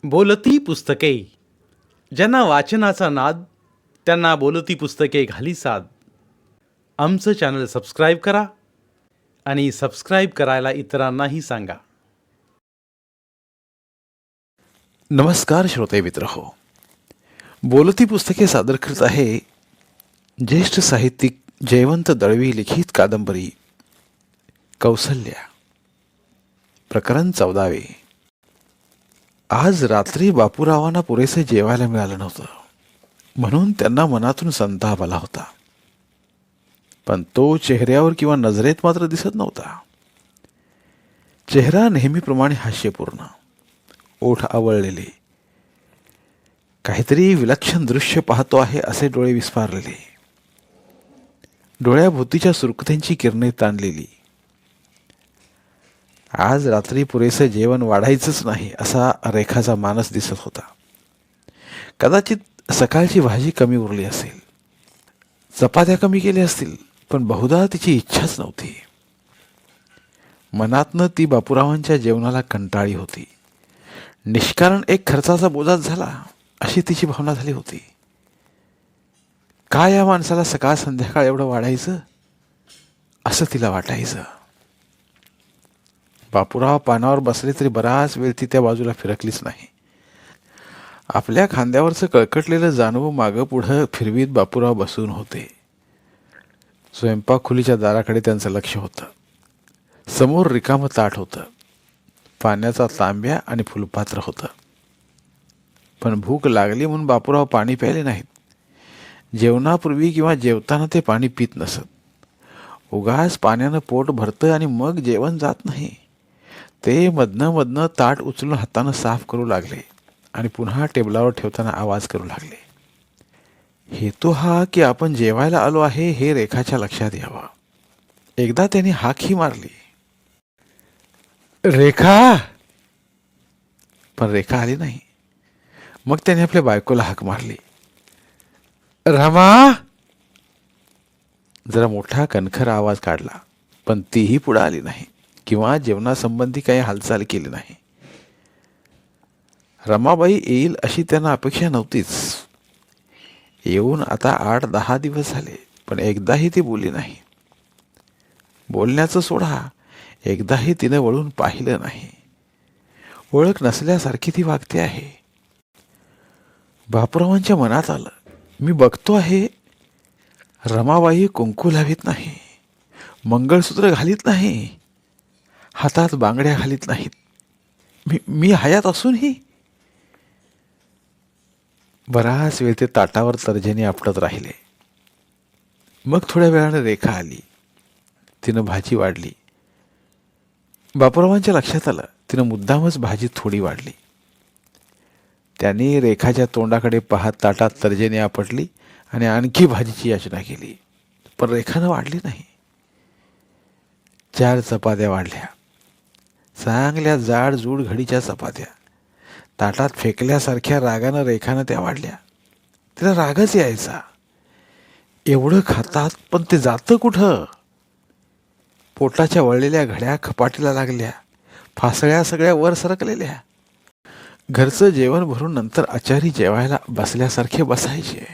बोलती पुस्तके. ज्यांना वाचनाचा नाद, त्यांना बोलती पुस्तके घाली साद. आमचं चॅनल सबस्क्राईब करा आणि सबस्क्राईब करायला इतरांनाही सांगा. नमस्कार श्रोते मित्र हो. बोलती पुस्तके सादर करत आहे ज्येष्ठ साहित्यिक जयवंत दळवी लिखित कादंबरी कौसल्या, प्रकरण 14. आज रात्री बापूरावांना पुरेसे जेवायला मिळालं नव्हतं, म्हणून त्यांना मनातून संताप आला होता. पण तो चेहऱ्यावर किंवा नजरेत मात्र दिसत नव्हता. चेहरा नेहमीप्रमाणे हास्यपूर्ण, ओठ आवळलेले, काहीतरी विलक्षण दृश्य पाहतो आहे असे डोळे विस्फारलेले, डोळ्याभोवतीच्या सुरकुत्यांची किरणे ताणलेली. आज रात्री पुरेसे जेवण वाढायचंच नाही असा रेखाचा मानस दिसत होता. कदाचित सकाळची भाजी कमी उरली असेल, चपात्या कमी केल्या असतील, पण बहुधा तिची इच्छाच नव्हती. मनातनं ती बापूरावांच्या जेवणाला कंटाळी होती. निष्कारण एक खर्चाचा बोजाच झाला अशी तिची भावना झाली होती. काय या माणसाला सकाळ संध्याकाळ एवढं वाढायचं असं तिला वाटायचं. बापूराव पानावर बसले तरी बराच वेळ ती त्या बाजूला फिरकलीच नाही. आपल्या खांद्यावरचं कळकटलेलं जानवं मागं पुढं फिरवीत बापूराव बसून होते. स्वयंपाक खोलीच्या दाराकडे त्यांचं लक्ष होतं. समोर रिकामं ताट होतं, पाण्याचा तांब्या आणि फुलपात्र होतं. पण भूक लागली म्हणून बापूराव पाणी प्यायले नाहीत. जेवणापूर्वी किंवा जेवताना ते पाणी पित नसत. उगाच पाण्यानं पोट भरतं आणि मग जेवण जात नाही. ते मधनं ताट उचलून हातानं साफ करू लागले आणि पुन्हा टेबलावर ठेवताना आवाज करू लागले. हेतू हा की आपण जेवायला आलो आहे हे रेखाच्या लक्षात यावं. एकदा त्यांनी हाकही मारली, रेखा, पण रेखा आली नाही. मग त्याने आपल्या बायकोला हाक मारली, रमा. जरा मोठा कणखर आवाज काढला, पण तीही पुढे आली नाही किंवा जेवणासंबंधी काही हालचाल केली नाही. रमाबाई येईल अशी त्यांना अपेक्षा नव्हतीच. येऊन आता 8-10 दिवस झाले, पण एकदाही ती बोलली नाही. बोलण्याचं सोडा, एकदाही तिने वळून पाहिलं नाही. ओळख नसल्यासारखी ती वागते आहे. बापूरावांच्या मनात आलं, मी बघतो आहे रमाबाई कुंकू लावीत नाही, मंगळसूत्र घालीत नाही, हातात बांगड्या घालीत नाहीत. मी हयात असूनही. बराच वेळ ते ताटावर तर्जनी आपटत राहिले. मग थोड्या वेळाने रेखा आली. तिनं भाजी वाढली. बापूरावांच्या लक्षात आलं तिनं मुद्दामच भाजी थोडी वाढली. त्यांनी रेखाच्या तोंडाकडे पाहत ताटात तर्जनी आपटली आणि आणखी भाजीची याचना केली, पण रेखानं वाढली नाही. 4 चपात्या वाढल्या, चांगल्या जाडजूड घडीच्या चपात्या. ताटात फेकल्यासारख्या रागानं रेखानं त्या वाढल्या. तिला रागच यायचा. एवढं खातात पण ते जातं कुठं? पोटाच्या वळलेल्या घड्या खपाटीला लागल्या, फासळ्या सगळ्या वर सरकलेल्या. घरचं जेवण भरून नंतर आचारी जेवायला बसल्यासारखे बसायचे.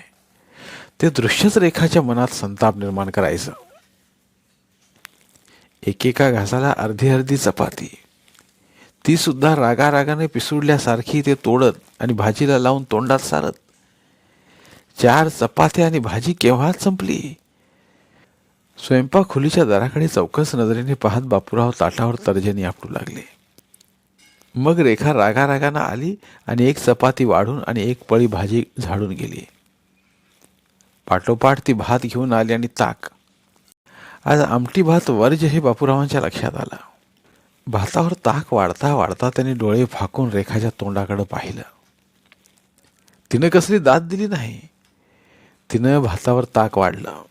ते दृश्यच रेखाच्या मनात संताप निर्माण करायचं. एकेका घासाला अर्धी चपाती, ती सुद्धा रागारागाने पिसुडल्यासारखी ते तोडत आणि भाजीला लावून तोंडात सारत. 4 चपात्या आणि भाजी केव्हाच संपली. स्वयंपाक खोलीच्या दाराकडे चौकस नजरेने पाहत बापूराव ताटावर तर्जनी आपटू लागले. मग रेखा रागारागानं आली आणि 1 चपाती वाढून आणि 1 पळी भाजी झाडून गेली. पाठोपाठ ती भात घेऊन आली आणि ताक. आज आमटी भात वर्ज हे बापूरावांच्या लक्षात आलं. भातावर ताक वाढता वाढता त्यांनी डोळे फाकून रेखाच्या तोंडाकडे पाहिलं. तिनं कसली दाद दिली नाही. तिनं भातावर ताक वाढलं.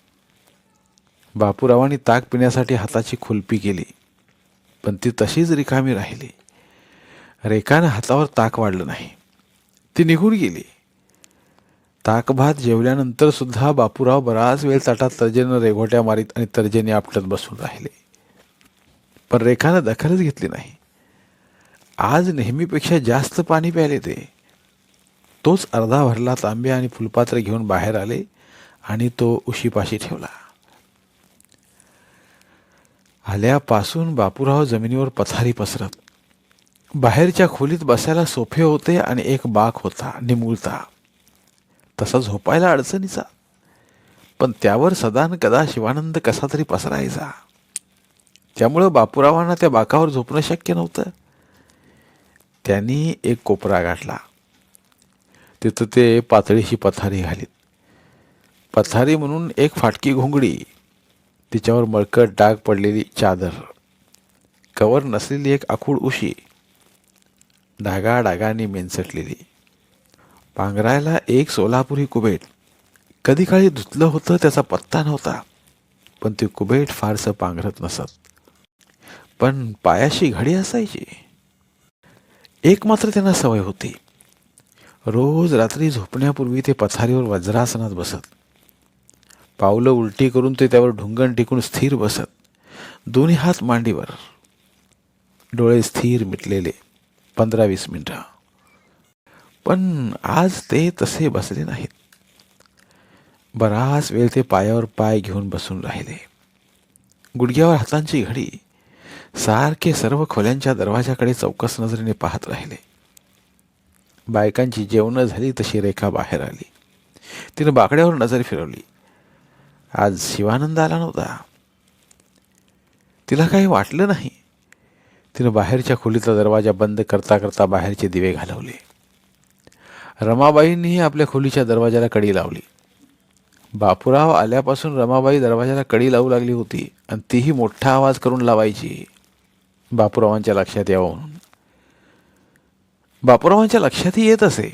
बापूरावांनी ताक पिण्यासाठी हाताची खुलपी केली, पण ती तशीच रिकामी राहिली. रेखानं हातावर ताक वाढलं नाही. ती निघून गेली. ताकभात जेवल्यानंतर सुद्धा बापूराव बराच वेळ ताटात तर्जनीनं रेघोट्या मारीत आणि तर्जनी आपटत बसून राहिले. पण रेखानं दखलच घेतली नाही. आज नेहमीपेक्षा जास्त पाणी प्यायले ते. तोच अर्धा भरला तांब्या आणि फुलपात्र घेऊन बाहेर आले आणि तो उशीपाशी ठेवला. आल्यापासून बापूराव जमिनीवर पथारी पसरत. बाहेरच्या खोलीत बसायला सोफे होते आणि एक बाक होता निमुळता, तसा झोपायला अडचणीचा, पण त्यावर सदान कदा शिवानंद कसा तरी पसरायचा. त्यामुळं बापूरावांना त्या बाकावर झोपणं शक्य नव्हतं. त्यांनी एक कोपरा गाठला. तिथं ते पातळीशी पथारी घालीत. पथारी म्हणून एक फाटकी घोंगडी, तिच्यावर मळकट डाग पडलेली चादर, कवर नसलेली एक आखूड उशी, डागाडागांनी मेंचटलेली. पांघरायला एक सोलापुरी कुबेट. कधी काळी धुतलं होतं, त्याचा पत्ता नव्हता, पण ते कुबेट फारसं पांघरत नसत. पण पायाशी घडी असायची. एक मात्र त्यांना सवय होती. रोज रात्री झोपण्यापूर्वी ते पथारीवर वज्रासनात बसत. पावलं उलटी करून ते त्यावर ढुंगण टिकून स्थिर बसत, दोन्ही हात मांडीवर, डोळे स्थिर मिटलेले, 15-20 मिनिटं. पण आज ते तसे बसले नाहीत. बराच वेळ ते पायावर पाय घेऊन बसून राहिले. गुडघ्यावर हातांची घडी. सारखे सर्व खोल्यांच्या दरवाजाकडे चौकस नजरेने पाहत राहिले. बायकांची जेवणं झाली तशी रेखा बाहेर आली. तिने बाकड्यावर नजर फिरवली. आज शिवानंद आला नव्हता. तिला काही वाटलं नाही. तिने बाहेरच्या खोलीचा दरवाजा बंद करता करता बाहेरचे दिवे घालवले. रमाबाईंनीही आपल्या खोलीच्या दरवाजाला कडी लावली. बापूराव आल्यापासून रमाबाई दरवाजाला कडी लावू लागली होती आणि तीही मोठा आवाज करून लावायची, बापूरावांच्या लक्षात यावं म्हणून. बापूरावांच्या लक्षातही येत असे.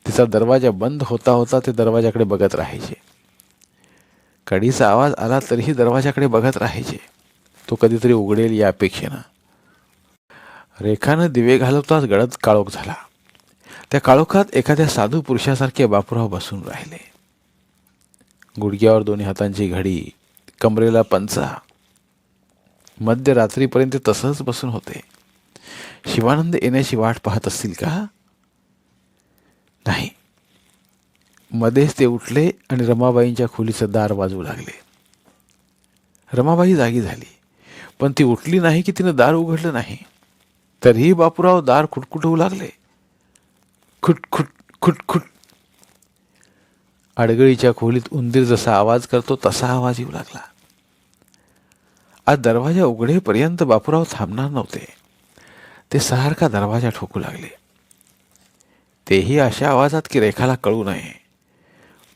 तिचा दरवाजा बंद होता होता ते दरवाजाकडे बघत राहायचे. कडीचा आवाज आला तरीही दरवाजाकडे बघत राहायचे. तो कधीतरी उघडेल या अपेक्षेनं. रेखानं दिवे घालवताच गडद काळोख झाला. त्या काळोखात एखाद्या साधू पुरुषासारखे बापूराव बसून राहिले. गुडघ्यावर दोन्ही हातांची घडी, कमरेला पंचा. मध्यरात्रीपर्यंत तसंच बसून होते. शिवानंद येण्याची वाट पाहत असतील का? नाही. मध्येच ते उठले आणि रमाबाईंच्या खोलीचं दार वाजवू लागले. रमाबाई जागी झाली, पण ती उठली नाही की तिनं दार उघडलं नाही. तरीही बापूराव दार खुटखुटवू लागले. खुटखुट खुटखुट. अडगळीच्या खोलीत उंदीर जसा आवाज करतो तसा आवाज येऊ लागला. आज दरवाजा उघडेपर्यंत बापूराव थांबणार नव्हते. ते सारखा दरवाजा ठोकू लागले. तेही अशा आवाजात की रेखाला कळू नये,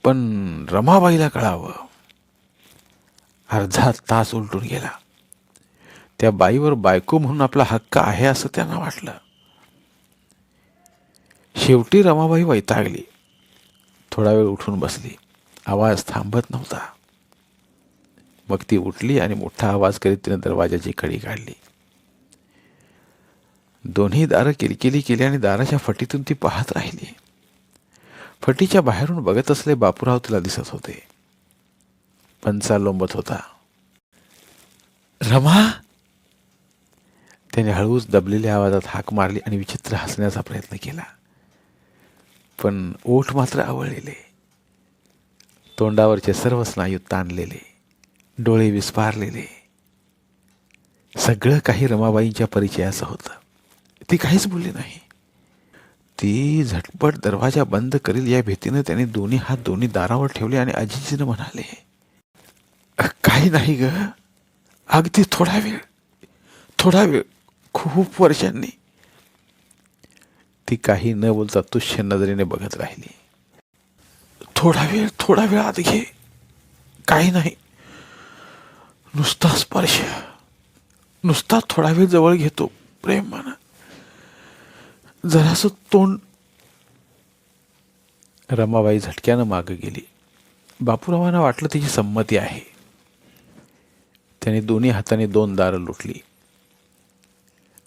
पण रमाबाईला कळावं. अर्धा तास उलटून गेला. त्या बाईवर बायको म्हणून आपला हक्क आहे असं त्यांना वाटलं. शेवटी रमाबाई वैतागली. थोडा वेळ उठून बसली. आवाज थांबत नव्हता. मग ती उठली आणि मोठा आवाज करीत तिने दरवाजाची कडी काढली. दोन्ही दारं किलकिली केली आणि दाराच्या फटीतून ती पाहत राहिली. फटीच्या बाहेरून बघत असले बापूराव तिला दिसत होते. पंचा लोंबत होता. रमा, त्याने हळूच दबलेल्या आवाजात हाक मारली आणि विचित्र हसण्याचा प्रयत्न केला, पण ओठ मात्र आवळलेले, तोंडावरचे सर्व स्नायू ताणलेले, डोळे विस्फारलेले. सगळं काही रमाबाईंच्या परिचयाचं होतं. ती काहीच बोलली नाही. ती झटपट दरवाजा बंद करील या भीतीनं त्याने दोन्ही हात दोन्ही दारावर ठेवले आणि अजिजीनं म्हणाले, काही नाही ग, अगदी थोडा वेळ, खूप वर्षांनी. ती काही न बोलता तुच्छ नजरेने बघत राहिली. थोडा वेळ आत घे, काही नाही, नुसता स्पर्श, नुसता थोडा वेळ जवळ घेतो, प्रेमानं, जरासं तोंड. रमाबाई झटक्यानं मागे गेली. बापूरावांना वाटलं तिची संमती आहे. त्याने दोन्ही हाताने 2 दारं लुटली.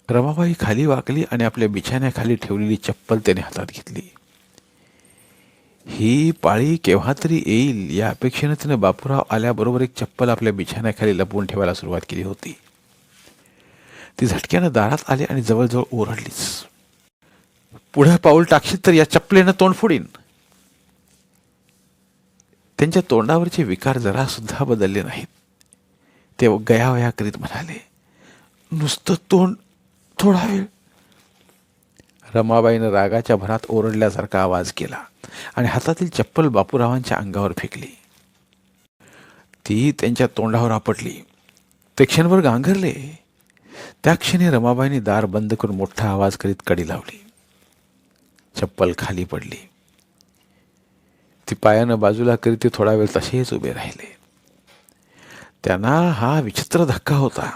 रमाबाई खाली वाकली आणि आपल्या बिछाण्याखाली ठेवलेली चप्पल त्याने हातात घेतली. ही पाळी केव्हा तरी येईल या अपेक्षेनं तिने बापूराव आल्याबरोबर एक चप्पल आपल्या बिछाण्याखाली लपवून ठेवायला सुरुवात केली होती. ती झटक्यानं दारात आली आणि जवळजवळ ओरडलीच. पुढं पाऊल टाकशील तर या चपलेनं तोंड फोडीन. त्यांच्या तोंडावरचे विकार जरा सुद्धा बदलले नाहीत. ते गयावया करीत म्हणाले, नुसतं तोंड थोडा वेळ. रमाबाईनं रागाच्या भरात ओरडल्यासारखा आवाज केला आणि हातातील चप्पल बापूरावांच्या अंगावर फेकली. ती त्यांच्या तोंडावर आपटली. ते क्षणभर गांगरले. त्या क्षणी रमाबाईंनी दार बंद करून मोठा आवाज करीत कडी लावली. चप्पल खाली पडली. ती पायानं बाजूला करीत ते थोडा वेळ तसेच उभे राहिले. त्यांना हा विचित्र धक्का होता.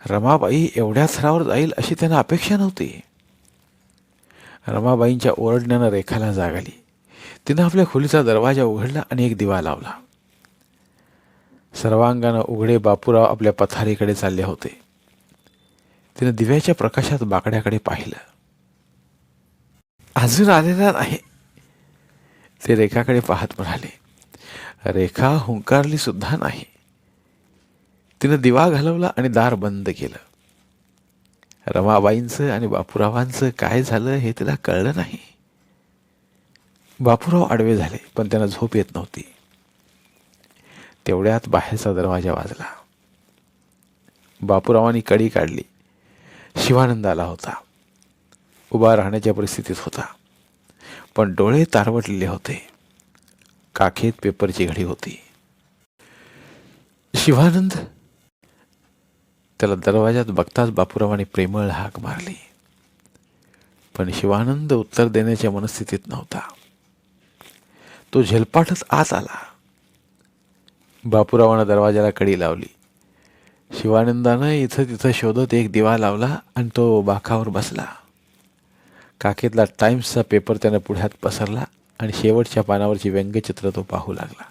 रमाबाई एवढ्या थरावर जाईल अशी त्यांना अपेक्षा नव्हती. रमाबाईंच्या ओरडण्यानं रेखाला जाग आली. तिनं आपल्या खोलीचा दरवाजा उघडला आणि एक दिवा लावला. सर्वांगानं उघडे बापूराव आपल्या पथारीकडे चालले होते. तिनं दिव्याच्या प्रकाशात बाकड्याकडे पाहिलं. अजून आलेला नाही. ते रेखाकडे पाहत म्हणाले. रेखा हुंकारली सुद्धा नाही. तिनं दिवा घालवला आणि दार बंद केलं. रमाबाईंचं आणि बापूरावांचं काय झालं हे तिला कळलं नाही. बापूराव आडवे झाले, पण त्यांना झोप येत नव्हती. तेवढ्यात बाहेरचा दरवाजा वाजला. बापूरावांनी कडी काढली. शिवानंद आला होता. उभा राहण्याच्या परिस्थितीत होता, पण डोळे तारवटलेले होते. काखेत पेपरची घडी होती. शिवानंद. त्याला दरवाजात बघताच बापूरावांनी प्रेमळ हाक मारली, पण शिवानंद उत्तर देण्याच्या मनस्थितीत नव्हता. तो झेलपाटच आत आला. बापूरावानं दरवाजाला कडी लावली. शिवानंदानं इथं तिथं शोधत एक दिवा लावला आणि तो बाकावर बसला. काखेतला टाइम्सचा पेपर त्यानं पुढ्यात पसरला आणि शेवटच्या पानावरची व्यंगचित्र तो पाहू लागला.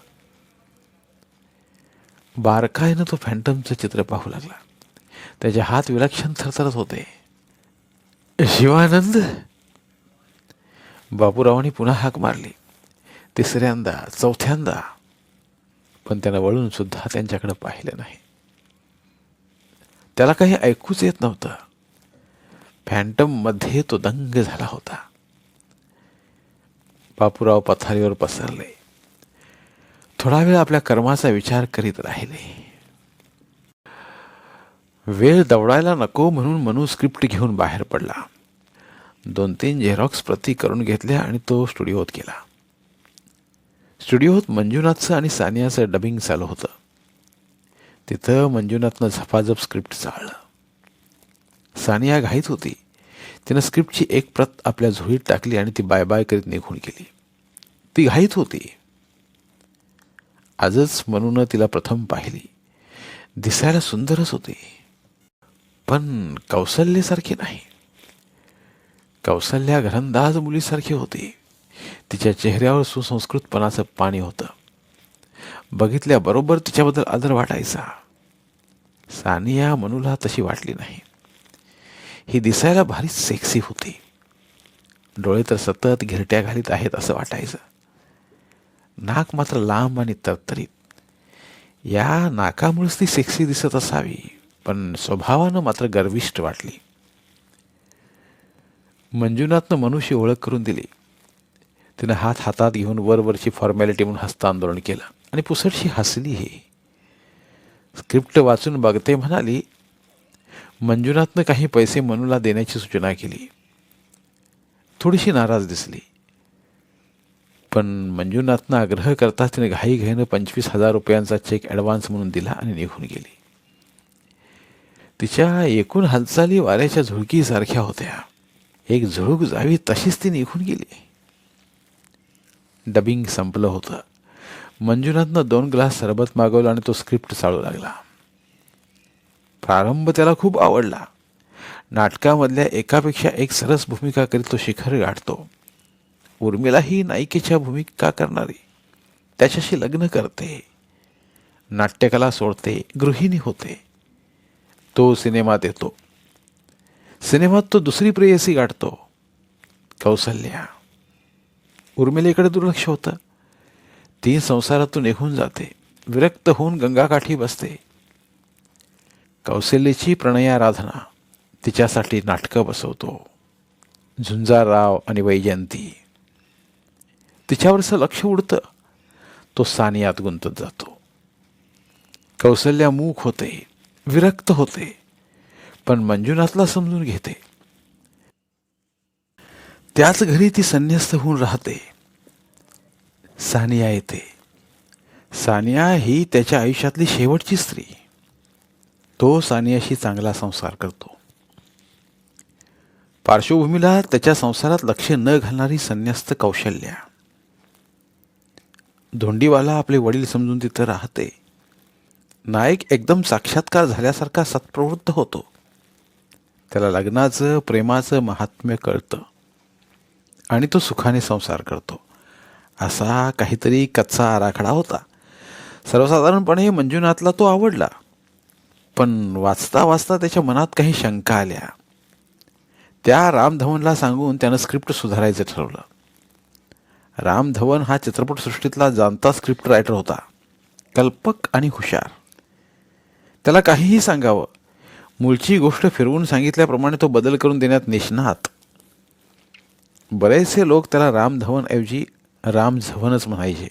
बारकाईनं तो फॅन्टमचं चित्र पाहू लागला. त्याचे हात विलक्षण थरथरत होते. शिवानंद. बापूरावांनी पुन्हा हाक मारली. तिसऱ्यांदा, चौथ्यांदा, पण त्यानं वळून सुद्धा त्यांच्याकडे पाहिलं नाही. त्याला काही ऐकूच येत नव्हतं. फॅन्टम मध्ये तो दंग झाला होता. बापूराव पथारीवर पसरले. थोडा वेळ आपल्या कर्माचा विचार करीत राहिले. वेळ दवडायला नको म्हणून मनू स्क्रिप्ट घेऊन बाहेर पडला. 2-3 झेरॉक्स प्रती करून घेतल्या आणि तो स्टुडिओत गेला. स्टुडिओत मंजुनाथचं आणि सानियाचं डबिंग चालू होतं. तिथं मंजुनाथनं झपाझप स्क्रिप्ट चाळलं. सानिया घाईत होती. तिनं स्क्रिप्टची एक प्रत आपल्या झोळीत टाकली आणि ती बाय बाय करीत निघून गेली. ती घाईत होती. आजच मनूनं तिला प्रथम पाहिली. दिसायला सुंदरच होती, पण कौसल्यासारखी नाही. कौसल्या घरंदाज मुलीसारखी होती. तिच्या चेहऱ्यावर सुसंस्कृतपणाचं पाणी होतं. बघितल्याबरोबर तिच्याबद्दल आदर वाटायचा. सानिया मनूला तशी वाटली नाही. ही दिसायला भारी सेक्सी होती. डोळे तर सतत घिरट्या घालीत आहेत असं वाटायचं. नाक मात्र लांब आणि तरतरीत. या नाकामुळेच ती सेक्सी दिसत असावी, पण स्वभावानं मात्र गर्विष्ठ वाटली. मंजुनाथनं मनूशी ओळख करून दिली. तिनं हात हातात घेऊन वरवरची फॉर्मॅलिटी म्हणून हस्तांदोलन केलं आणि पुसटशी हसलीही. स्क्रिप्ट वाचून बघते म्हणाली. मंजुनाथनं काही पैसे मनूला देण्याची सूचना केली. थोडीशी नाराज दिसली, पण मंजुनाथनं आग्रह करताच तिने घाईघाईनं 25,000 रुपयांचा चेक ॲडव्हान्स म्हणून दिला आणि निघून गेली. तिच्या एकूण हालचाली वाऱ्याच्या झुळकीसारख्या होत्या. एक झुळूक जावी तशीच ती निघून गेली. डबिंग संपलं होतं. मंजुनाथनं 2 ग्लास सरबत मागवलं आणि तो स्क्रिप्ट चालू लागला. प्रारंभ त्याला खूप आवडला. नाटकामधल्या एकापेक्षा एक सरस भूमिका करीत तो शिखर गाठतो. उर्मिला ही नायिकेच्या भूमिका करणारी, त्याच्याशी लग्न करते, नाट्यकला सोडते, गृहिणी होते. तो सिनेमात येतो. सिनेमात तो दुसरी प्रेयसी गाठतो, कौसल्या. उर्मिलेकडे दुर्लक्ष होतं. ती संसारातून निघून जाते. विरक्त होऊन गंगाकाठी बसते. कौशल्याची प्रणयाराधना, तिच्यासाठी नाटकं बसवतो. झुंजारराव आणि वैजयंती. तिच्यावरचं लक्ष उडतं. तो सानियात गुंतत जातो. कौसल्या मूक होते, विरक्त होते, पण मंजुनाथला समजून घेते. त्याच घरी ती संन्यस्त होऊन राहते. सानिया येते. सानिया ही त्याच्या आयुष्यातली शेवटची स्त्री. तो सानियाशी चांगला संसार करतो. पार्श्वभूमीला त्याच्या संसारात लक्ष न घालणारी संन्यस्त कौशल्या. धोंडीवाला आपले वडील समजून तिथं राहते. नायक एकदम साक्षात्कार झाल्यासारखा सत्प्रवृत्त होतो. त्याला लग्नाचं प्रेमाचं महात्म्य कळतं आणि तो सुखाने संसार करतो. असा काहीतरी कच्चा आराखडा होता. सर्वसाधारणपणे मंजुनाथला तो आवडला, पण वाचता वाचता त्याच्या मनात काही शंका आल्या. त्या राम धवनला सांगून त्यानं स्क्रिप्ट सुधारायचं ठरवलं. राम धवन हा चित्रपटसृष्टीतला जाणता स्क्रिप्ट रायटर होता, कल्पक आणि हुशार. त्याला काहीही सांगावं, मूळची गोष्ट फिरवून सांगितल्याप्रमाणे तो बदल करून देण्यात निष्णात. बरेचसे लोक त्याला राम धवन ऐवजी राम झवनच म्हणायचे.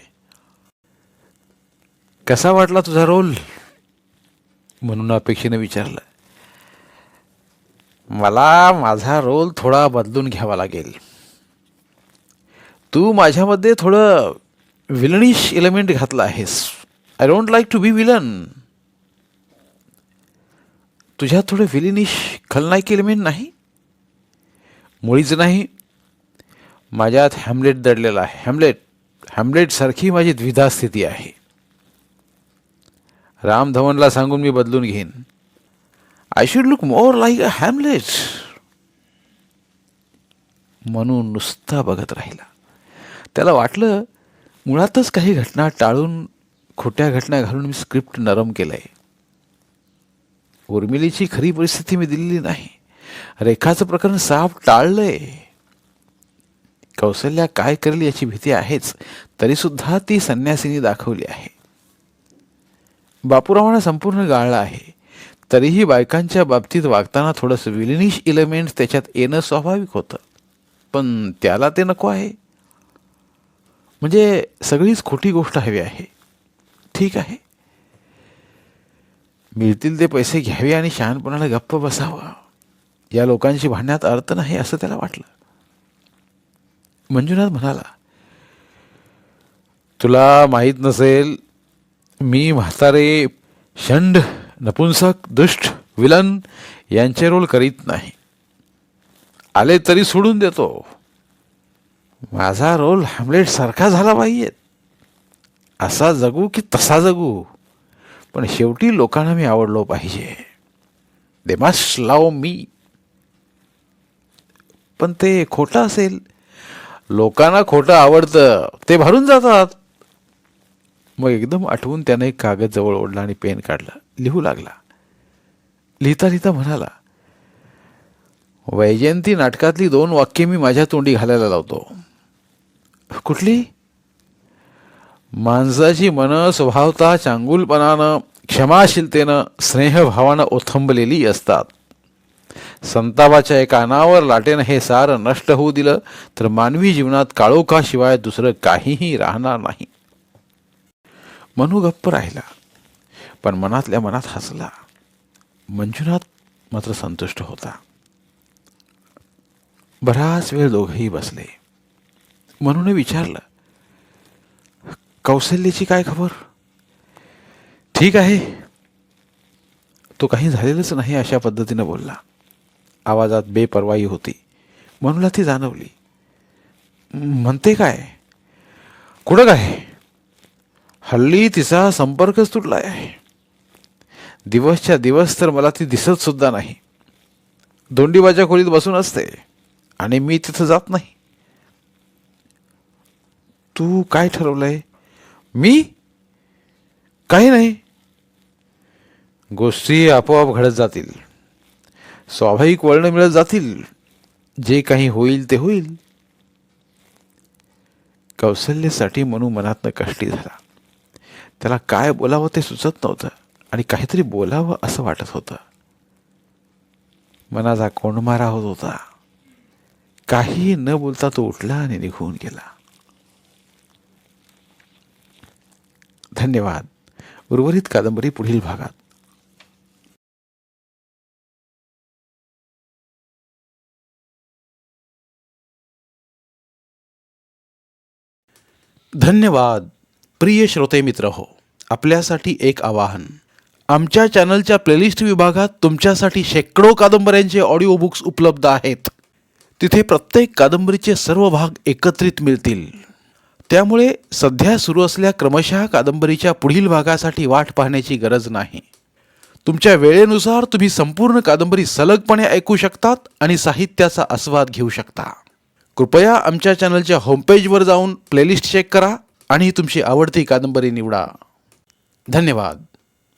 कसा वाटला तुझा रोल? म्हणून अपेक्षेने विचारलं. मला माझा रोल थोडा बदलून घ्यावा लागेल. तू माझ्यामध्ये थोडं विलनिश एलिमेंट घातलं आहेस. I don't like to be villain. तुझ्यात थोडं विलिनिश खलनायक एलिमेंट नाही? मुळीच नाही. माझ्यात हॅमलेट दडलेला आहे. हॅमलेट सारखी माझी द्विधा स्थिती आहे. राम धवनला सांगून मी बदलून घेईन. I should look more like a Hamlet. म्हणून नुसता बघत राहिला. त्याला वाटलं मुळातच काही घटना टाळून खोट्या घटना घालून मी स्क्रिप्ट नरम केलंय. उर्मिलीची खरी परिस्थिती मी दिलेली नाही. रेखाचं प्रकरण साफ टाळलंय. कौसल्या काय करेल याची भीती आहेच, तरी सुद्धा ती संन्यासिनी दाखवली आहे. बापूरावांना संपूर्ण गाळला आहे, तरीही बायकांच्या बाबतीत वागताना थोडंसं विलिनिश एलिमेंट त्याच्यात येणं स्वाभाविक होतं. पण त्याला ते नको आहे. म्हणजे सगळीच खोटी गोष्ट हवी आहे. ठीक आहे, मिळतील ते पैसे घ्यावे आणि शहाणपणाला गप्प बसावं. या लोकांशी भांडण्यात अर्थ नाही असं त्याला वाटलं. मंजुनाथ म्हणाला, तुला माहीत नसेल, मी म्हातारे, षंड, नपुंसक, दुष्ट, विलन यांचे रोल करीत नाही. आले तरी सोडून देतो. माझा रोल हॅमलेट सारखा झाला पाहिजे. असा जगू की तसा जगू, पण शेवटी लोकांना मी आवडलो पाहिजे. दे मस्ट लव्ह मी. पण ते खोटं असेल. लोकांना खोटं आवडतं, ते भरून जातात. मग एकदम आठवून त्याने एक कागद जवळ ओढला आणि पेन काढला. लिहू लागला. लिहिता लिहिता म्हणाला, वैजयंती नाटकातली 2 वाक्ये मी माझ्या तोंडी घालायला लावतो. कुठली? माणसाची मनं स्वभावतः चांगुलपणानं, क्षमाशीलतेनं, स्नेहभावानं ओथंबलेली असतात. संतापाच्या एका अनावर लाटेनं हे सारं नष्ट होऊ दिलं तर मानवी जीवनात काळोखाशिवाय दुसरं काहीही राहणार नाही. मनू गप्प राहिला, पण मनातल्या मनात हसला. मंजुनाथ मात्र संतुष्ट होता. बराच वेळ दोघेही बसले. मनूने विचारलं, कौशल्याची काय खबर? ठीक आहे. तो काही झालेलंच नाही अशा पद्धतीनं बोलला. आवाजात बेपर्वाई होती. मनूला ती जाणवली. म्हणते काय? कुठं काय? हल्ली तिचा संपर्कच तुटलाय आहे. दिवसच्या दिवस तर मला ती दिसत सुद्धा नाही. धोंडीबाच्या खोलीत बसून असते आणि मी तिथं जात नाही. तू काय ठरवलंय? मी काही नाही. गोष्टी आपोआप घडत जातील. स्वाभाविक वळण मिळत जातील. जे काही होईल ते होईल. कौशल्यासाठी मनू मनातनं कष्टी झाला. त्याला काय बोलावं ते सुचत नव्हतं आणि काहीतरी बोलावं असं वाटत होतं. मनाचा कोंडमारा होत होता. काहीही न बोलता तो उठला आणि निघून गेला. धन्यवाद. उर्वरित कादंबरी पुढील भागात. धन्यवाद. प्रिय श्रोते मित्र हो, आपल्यासाठी एक आवाहन. आमच्या चॅनलच्या प्लेलिस्ट विभागात तुमच्यासाठी शेकडो कादंबऱ्यांचे ऑडिओ बुक्स उपलब्ध आहेत. तिथे प्रत्येक कादंबरीचे सर्व भाग एकत्रित मिळतील. त्यामुळे सध्या सुरू असलेल्या क्रमशः कादंबरीच्या पुढील भागासाठी वाट पाहण्याची गरज नाही. तुमच्या वेळेनुसार तुम्ही संपूर्ण कादंबरी सलगपणे ऐकू शकतात आणि साहित्याचा आस्वाद घेऊ शकता. कृपया आमच्या चॅनलच्या होमपेजवर जाऊन प्लेलिस्ट चेक करा आणि तुमची आवडती कादंबरी निवडा. धन्यवाद.